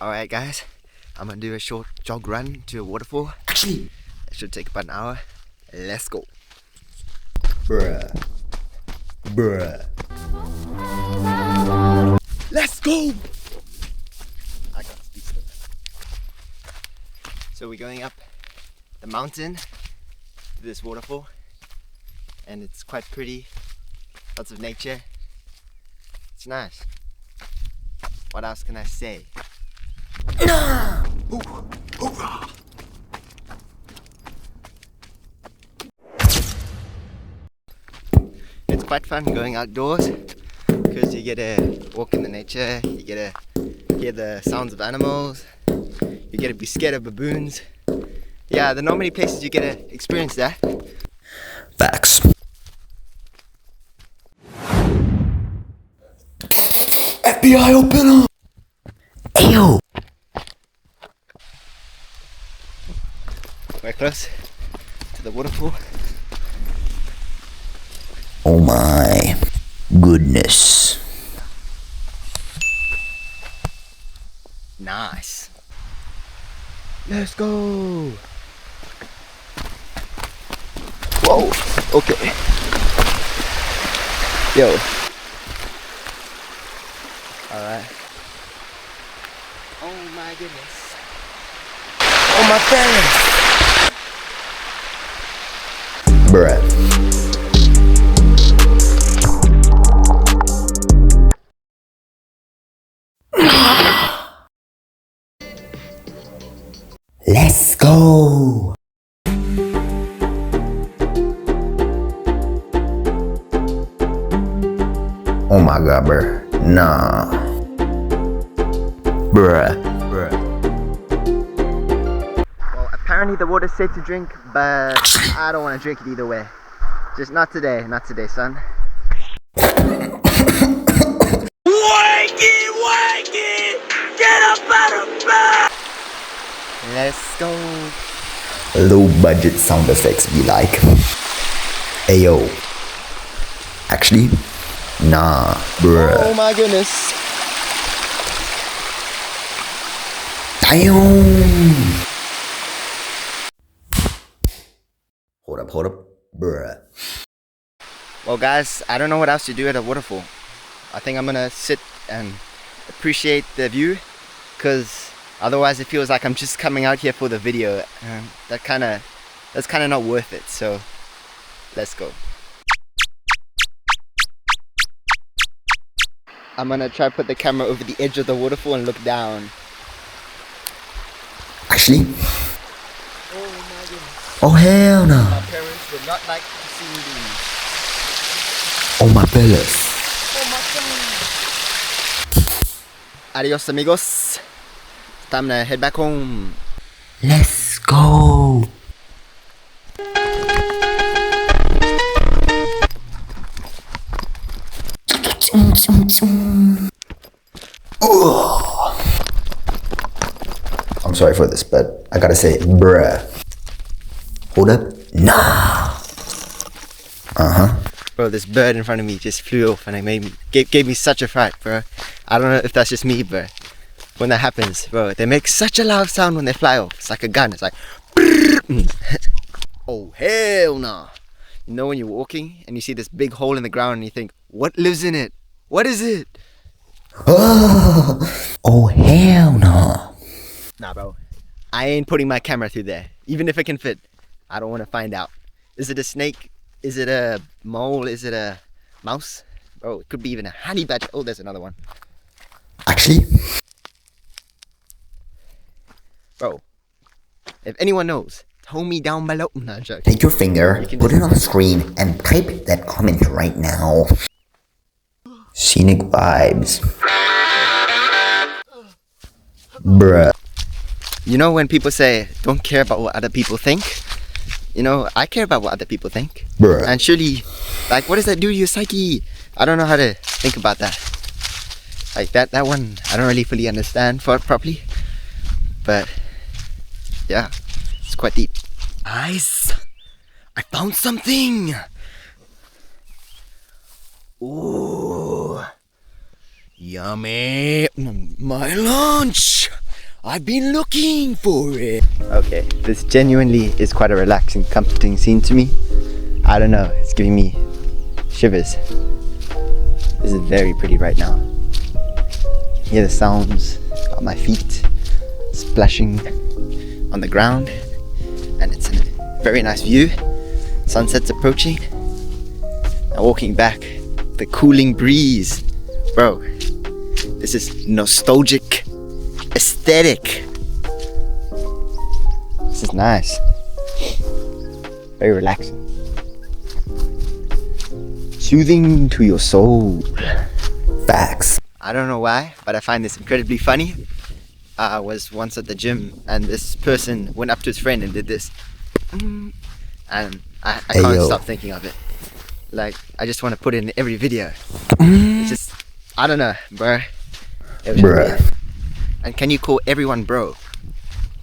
Alright guys, I'm gonna do a short jog run to a waterfall. Actually, it should take about an hour. Let's go. Bruh. Let's go! I got speed still. So we're going up the mountain to this waterfall, and it's quite pretty. Lots of nature. It's nice. What else can I say? It's quite fun going outdoors because you get to walk in the nature, you get to hear the sounds of animals, you get to be scared of baboons. Yeah, there are not many places you get to experience that. Facts. FBI, open up! Ayo! We're close to the waterfall. Oh my goodness. Nice. Let's go. Whoa. Okay. Yo. Alright. Oh my goodness. Oh my parents. Bruh. Let's go. Oh my god, bruh. Nah. Bruh. Well, apparently the water's safe to drink, but I don't want to drink it either way. Just not today, son. Wakey! Get up out of bed! Let's go. Low budget sound effects be like. Ayo. Actually, nah, bruh. Oh my goodness. Damn. Hold up, bruh. Well guys, I don't know what else to do at a waterfall. I think I'm gonna sit and appreciate the view, because otherwise it feels like I'm just coming out here for the video. That's kind of not worth it. So let's go. I'm gonna try to put the camera over the edge of the waterfall and look down. Actually, Oh my goodness. oh hell no. My parents would not like to see me doing this. Oh my fellas. Oh my God. Adios amigos. It's time to head back home. Let's go. I'm sorry for this, but I gotta say, bruh. Hold up. Nah. Bro, this bird in front of me just flew off and it gave me such a fright, bro. I don't know if that's just me, but when that happens, bro, they make such a loud sound when they fly off. It's like a gun. It's like oh hell no. You know when you're walking and you see this big hole in the ground and you think, what lives in it? What is it? Oh hell no. Nah, bro. I ain't putting my camera through there, even if it can fit. I don't want to find out. Is it a snake? Is it a mole? Is it a mouse? Bro, it could be even a honey badger. Oh, there's another one. Actually, Bro, if anyone knows, tell me down below. No, I'm joking. take your finger, put it on the screen, and type that comment right now. Scenic vibes. Bruh. You know when people say, don't care about what other people think? You know, I care about what other people think. Bruh. And surely, like, what does that do to your psyche? I don't know how to think about that. Like, that one, I don't really fully understand for it properly. But, yeah, it's quite deep. Guys, I found something! Ooh, yummy! My lunch! I've been looking for it. Okay, this genuinely is quite a relaxing, comforting scene to me. I don't know, it's giving me shivers. This is very pretty right now. Hear the sounds of my feet splashing on the ground, and it's a very nice view. Sunset's approaching. Now walking back, the cooling breeze. Bro, this is nostalgic aesthetic. This is nice. Very relaxing. Soothing to your soul. Facts. I don't know why, but I find this incredibly funny. I was once at the gym and this person went up to his friend and did this. And I can't stop thinking of it. Like, I just want to put it in every video. It's just, I don't know, bro. It was just weird. And can you call everyone bro?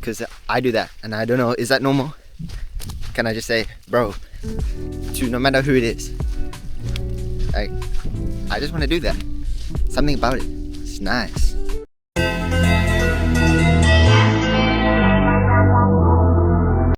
Because I do that and I don't know, is that normal? Can I just say bro to no matter who it is? Like, I just want to do that. Something about it. It's nice.